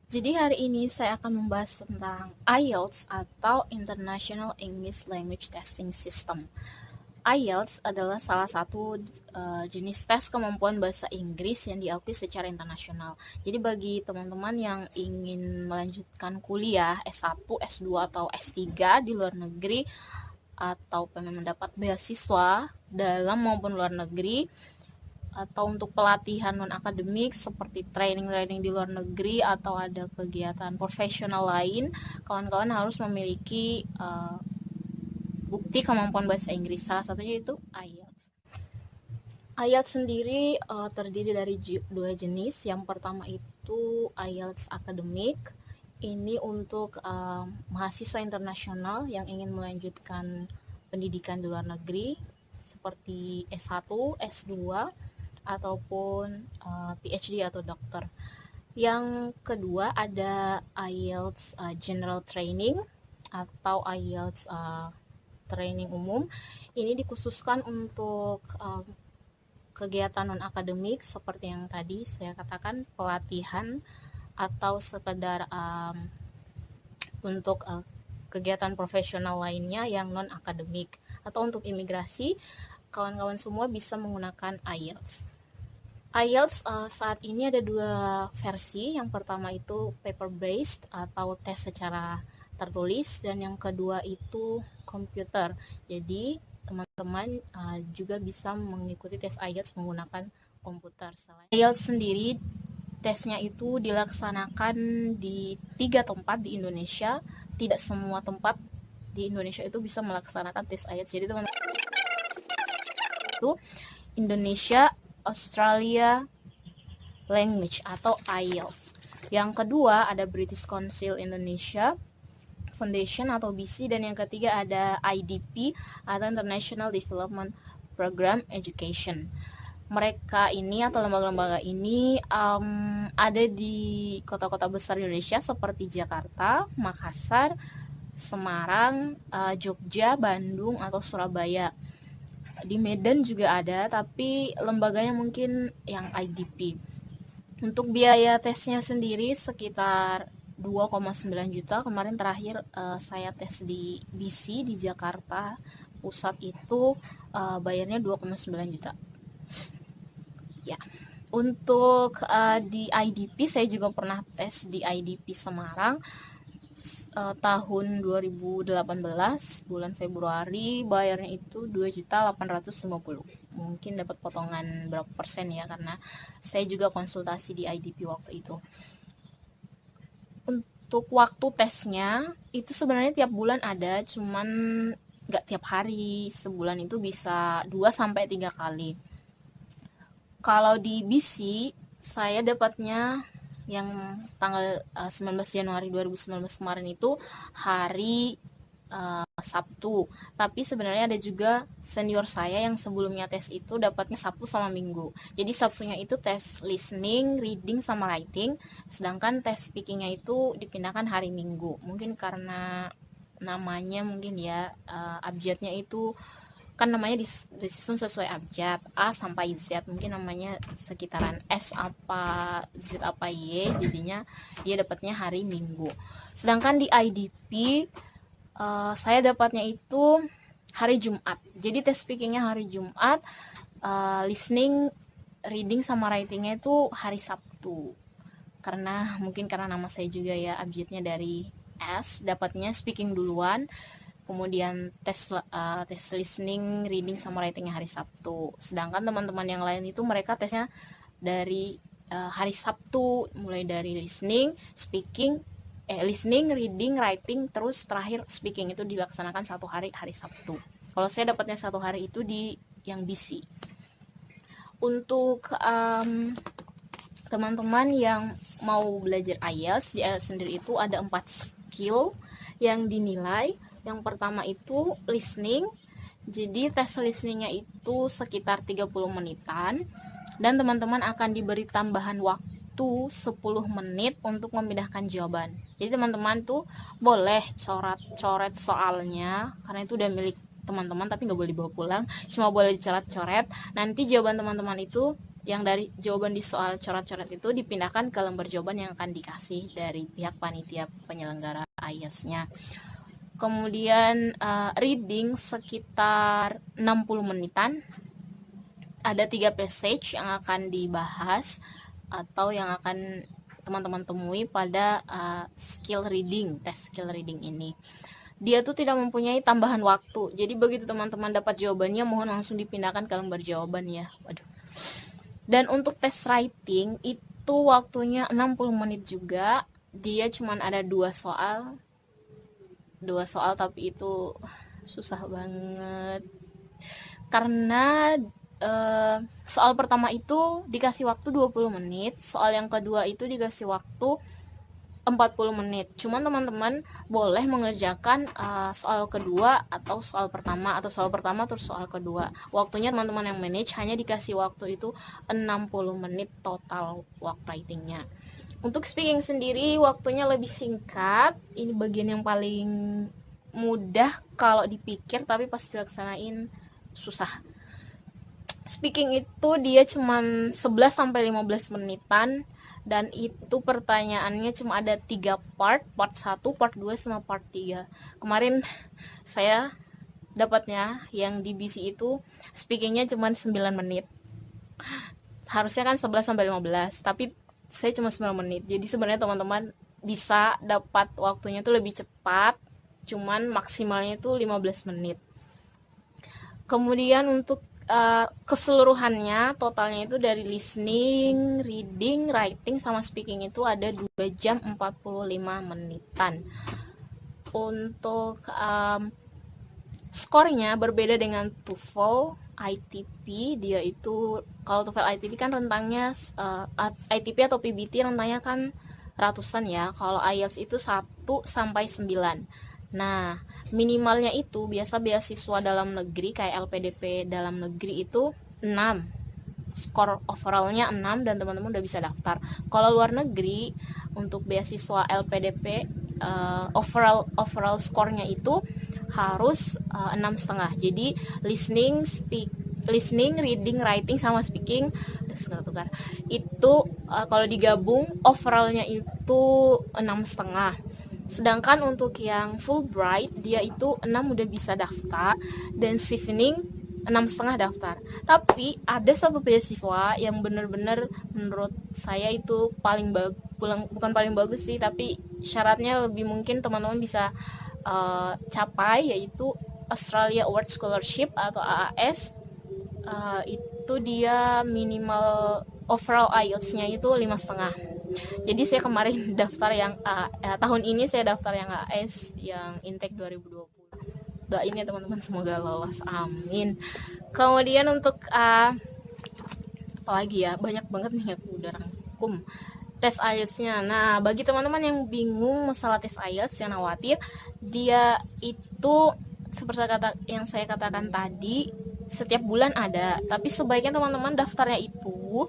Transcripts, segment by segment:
Jadi hari ini saya akan membahas tentang IELTS atau International English Language Testing System. IELTS adalah salah satu jenis tes kemampuan bahasa Inggris yang diakui secara internasional. Jadi bagi teman-teman yang ingin melanjutkan kuliah S1, S2, atau S3 di luar negeri atau pengen mendapat beasiswa dalam maupun luar negeri, atau untuk pelatihan non-akademik seperti training di luar negeri atau ada kegiatan profesional lain, kawan-kawan harus memiliki bukti kemampuan bahasa Inggris. Salah satunya itu IELTS. IELTS sendiri terdiri dari dua jenis. Yang pertama itu IELTS akademik. Ini untuk mahasiswa internasional yang ingin melanjutkan pendidikan di luar negeri seperti S1, S2, ataupun PhD atau dokter. Yang kedua ada IELTS General Training atau IELTS training umum. Ini dikhususkan untuk kegiatan non-akademik seperti yang tadi saya katakan, pelatihan atau sekedar untuk kegiatan profesional lainnya yang non-akademik. Atau untuk imigrasi, kawan-kawan semua bisa menggunakan IELTS. IELTS saat ini ada dua versi. Yang pertama itu paper based atau tes secara tertulis, dan yang kedua itu komputer. Jadi teman-teman juga bisa mengikuti tes IELTS menggunakan komputer. IELTS sendiri tesnya itu dilaksanakan di 3 tempat di Indonesia. Tidak semua tempat di Indonesia itu bisa melaksanakan tes IELTS. Jadi teman-teman itu Indonesia Australia Language atau IELTS. Yang kedua ada British Council Indonesia Foundation atau BC, dan yang ketiga ada IDP atau International Development Program Education. Mereka ini atau lembaga-lembaga ini ada di kota-kota besar Indonesia seperti Jakarta, Makassar, Semarang, Jogja, Bandung, atau Surabaya. Di Medan juga ada, tapi lembaganya mungkin yang IDP. Untuk biaya tesnya sendiri sekitar 2,9 juta. Kemarin terakhir saya tes di BC di Jakarta Pusat itu bayarnya 2,9 juta. Ya. Untuk di IDP saya juga pernah tes di IDP Semarang tahun 2018 bulan Februari, bayarnya itu 2.850.000. Mungkin dapat potongan berapa persen ya, karena saya juga konsultasi di IDP waktu itu. Untuk waktu tesnya itu sebenarnya tiap bulan ada, cuman nggak tiap hari. Sebulan itu bisa 2-3 kali. Kalau di BC saya dapatnya yang tanggal 19 Januari 2019 kemarin itu hari Sabtu. Tapi sebenarnya ada juga senior saya yang sebelumnya tes itu dapatnya Sabtu sama Minggu. Jadi Sabtunya itu tes listening, reading, sama writing, sedangkan tes speakingnya itu dipindahkan hari Minggu. Mungkin karena namanya mungkin ya abjadnya itu kan namanya disusun sesuai abjad A sampai Z, mungkin namanya sekitaran S apa Z apa Y, jadinya dia dapatnya hari Minggu. Sedangkan di IDP saya dapatnya itu hari Jumat. Jadi tes speakingnya hari Jumat, listening, reading, sama writingnya itu hari Sabtu. Karena mungkin karena nama saya juga ya abjadnya dari S, dapatnya speaking duluan, kemudian tes listening, reading, sama writingnya hari Sabtu. Sedangkan teman-teman yang lain itu mereka tesnya dari hari Sabtu, mulai dari listening, speaking, listening, reading, writing, terus terakhir speaking itu dilaksanakan satu hari Sabtu. Kalau saya dapatnya satu hari itu di yang BC. Untuk teman-teman yang mau belajar IELTS, di IELTS sendiri itu ada 4 skill yang dinilai. Yang pertama itu listening. Jadi tes listeningnya itu sekitar 30 menitan, dan teman-teman akan diberi tambahan waktu 10 menit untuk memindahkan jawaban. Jadi teman-teman tuh boleh coret soalnya, karena itu udah milik teman-teman, tapi nggak boleh dibawa pulang, cuma boleh dicoret-coret. Nanti jawaban teman-teman itu yang dari jawaban di soal coret-coret itu dipindahkan ke lembar jawaban yang akan dikasih dari pihak panitia penyelenggara IELTS-nya. Kemudian reading sekitar 60 menitan. Ada 3 passage yang akan dibahas atau yang akan teman-teman temui pada skill reading, tes skill reading ini. Dia tuh tidak mempunyai tambahan waktu. Jadi begitu teman-teman dapat jawabannya, mohon langsung dipindahkan ke lembar jawaban ya. Waduh. Dan untuk tes writing itu waktunya 60 menit juga. Dia cuma ada 2 soal tapi itu susah banget karena soal pertama itu dikasih waktu 20 menit, soal yang kedua itu dikasih waktu 40 menit. Cuman teman-teman boleh mengerjakan soal kedua atau soal pertama terus soal kedua. Waktunya teman-teman yang manage hanya dikasih waktu itu 60 menit total work writingnya. Untuk speaking sendiri waktunya lebih singkat. Ini bagian yang paling mudah kalau dipikir, tapi pas dilaksanain susah. Speaking itu dia cuma 11-15 menitan, dan itu pertanyaannya cuma ada 3 part 1, part 2, sama part 3. Kemarin saya dapatnya yang di BC itu speakingnya cuma 9 menit. Harusnya kan 11-15, tapi saya cuma 9 menit. Jadi sebenarnya teman-teman bisa dapat waktunya tuh lebih cepat, cuman maksimalnya itu 15 menit. Kemudian untuk keseluruhannya totalnya itu dari listening, reading, writing sama speaking itu ada 2 jam 45 menitan. Untuk skornya berbeda dengan TOEFL ITP. Dia itu kalau TOEFL ITP kan rentangnya ITP atau PBT rentangnya kan ratusan ya. Kalau IELTS itu 1-9. Nah, minimalnya itu biasa beasiswa dalam negeri kayak LPDP dalam negeri itu 6. Skor overallnya 6 dan teman-teman udah bisa daftar. Kalau luar negeri untuk beasiswa LPDP overall skornya itu harus 6,5. Jadi listening, reading, writing sama speaking tukar. Itu kalau digabung overallnya itu 6,5. Sedangkan untuk yang Fulbright dia itu 6 udah bisa daftar dan Chevening 6,5 daftar. Tapi ada satu beasiswa yang benar-benar menurut saya itu bukan paling bagus sih, tapi syaratnya lebih mungkin teman-teman bisa capai, yaitu Australia Award Scholarship atau AAS. Itu dia minimal overall IELTS-nya itu 5,5. Jadi saya kemarin daftar yang tahun ini saya daftar yang AAS yang intake 2020. Doain ya teman-teman, semoga lolos, amin. Kemudian untuk apalagi ya, banyak banget nih aku udah rangkum tes IELTS-nya. Nah, bagi teman-teman yang bingung masalah tes IELTS, yang khawatir, dia itu seperti yang saya katakan tadi, setiap bulan ada, tapi sebaiknya teman-teman daftarnya itu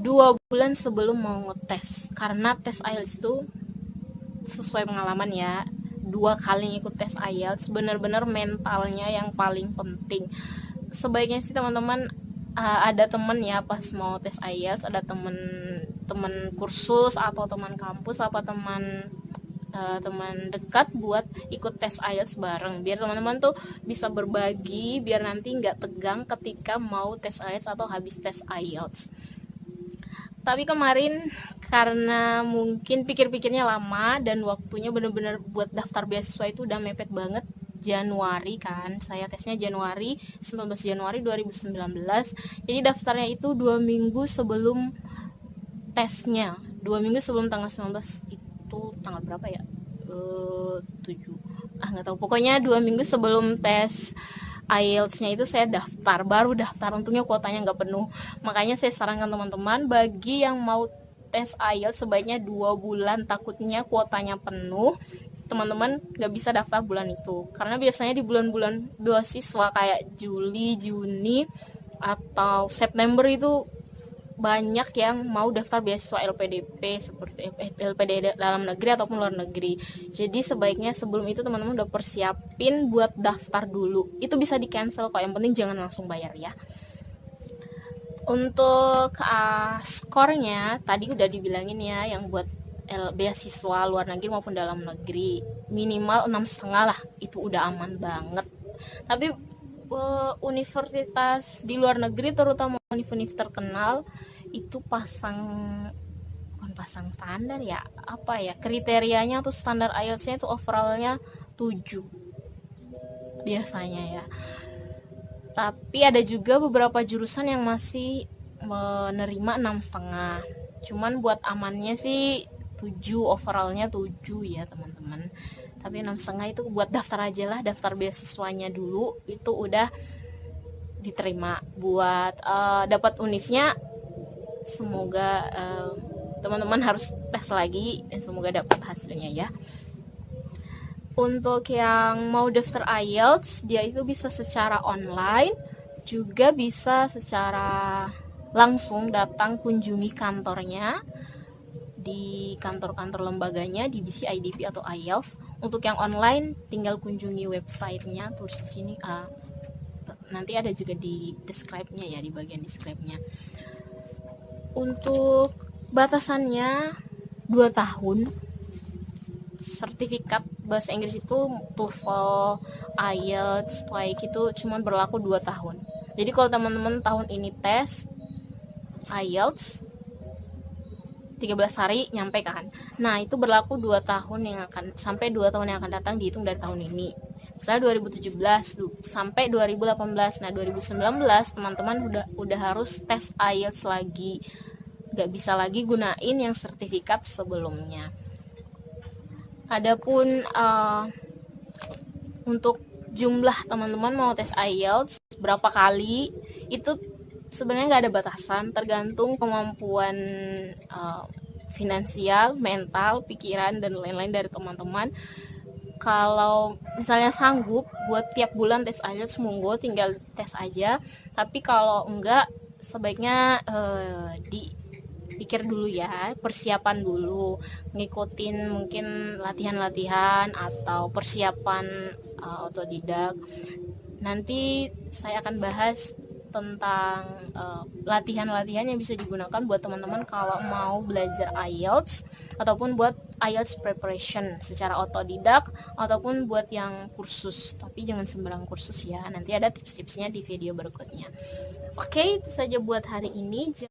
2 bulan sebelum mau ngetes, karena tes IELTS itu sesuai pengalaman ya, 2 kali ikut tes IELTS, benar-benar mentalnya yang paling penting. Sebaiknya sih teman-teman ada temen ya pas mau tes IELTS, ada temen kursus atau teman kampus apa teman dekat buat ikut tes IELTS bareng, biar teman-teman tuh bisa berbagi, biar nanti nggak tegang ketika mau tes IELTS atau habis tes IELTS. Tapi kemarin karena mungkin pikir-pikirnya lama dan waktunya benar-benar buat daftar beasiswa itu udah mepet banget, Januari kan, saya tesnya Januari 19 Januari 2019. Jadi daftarnya itu 2 minggu sebelum tesnya, 2 minggu sebelum tanggal 19. Itu tanggal berapa ya? 7 nggak tahu, pokoknya 2 minggu sebelum tes IELTS-nya itu saya baru daftar, untungnya kuotanya nggak penuh. Makanya saya sarankan teman-teman, bagi yang mau tes IELTS sebaiknya 2 bulan, takutnya kuotanya penuh, teman-teman nggak bisa daftar bulan itu, karena biasanya di bulan-bulan beasiswa kayak Juli, Juni, atau September itu banyak yang mau daftar beasiswa LPDP seperti LPD dalam negeri ataupun luar negeri. Jadi sebaiknya sebelum itu teman-teman udah persiapin buat daftar dulu. Itu bisa di cancel kok, yang penting jangan langsung bayar ya. Untuk skornya tadi udah dibilangin ya, yang buat beasiswa luar negeri maupun dalam negeri minimal 6,5 lah, itu udah aman banget. Tapi universitas di luar negeri terutama universitas terkenal itu bukan pasang standar ya, apa ya, kriterianya tuh standar IELTS-nya itu overallnya 7 biasanya ya. Tapi ada juga beberapa jurusan yang masih menerima 6,5. Cuman buat amannya sih 7, overallnya 7 ya teman-teman. Tapi 6,5 itu buat daftar aja lah, daftar beasiswanya dulu itu udah diterima. Buat dapat univnya semoga teman-teman harus tes lagi dan semoga dapat hasilnya ya. Untuk yang mau daftar IELTS, dia itu bisa secara online, juga bisa secara langsung datang kunjungi kantornya, di kantor-kantor lembaganya, di DC, IDP, atau IELTS. Untuk yang online, tinggal kunjungi websitenya, terus di sini nanti ada juga di describe-nya ya, di bagian describe-nya. Untuk batasannya 2 tahun. Sertifikat bahasa Inggris itu TOEFL, IELTS, TOEIC itu cuma berlaku 2 tahun. Jadi kalau teman-teman tahun ini tes IELTS 13 hari nyampe kan. Nah, itu berlaku 2 tahun yang akan sampai 2 tahun yang akan datang dihitung dari tahun ini. Misalnya 2017 sampai 2018. Nah, 2019 teman-teman udah harus tes IELTS lagi. Gak bisa lagi gunain yang sertifikat sebelumnya. Adapun untuk jumlah teman-teman mau tes IELTS berapa kali itu sebenarnya nggak ada batasan, tergantung kemampuan finansial, mental, pikiran, dan lain-lain dari teman-teman. Kalau misalnya sanggup buat tiap bulan tes IELTS, monggo tinggal tes aja. Tapi kalau enggak, sebaiknya dipikir dulu ya, persiapan dulu, ngikutin mungkin latihan-latihan atau persiapan otodidak. Nanti saya akan bahas tentang latihan-latihan yang bisa digunakan buat teman-teman kalau mau belajar IELTS ataupun buat IELTS preparation secara otodidak ataupun buat yang kursus. Tapi jangan sembarang kursus ya, nanti ada tips-tipsnya di video berikutnya. Oke, itu saja buat hari ini.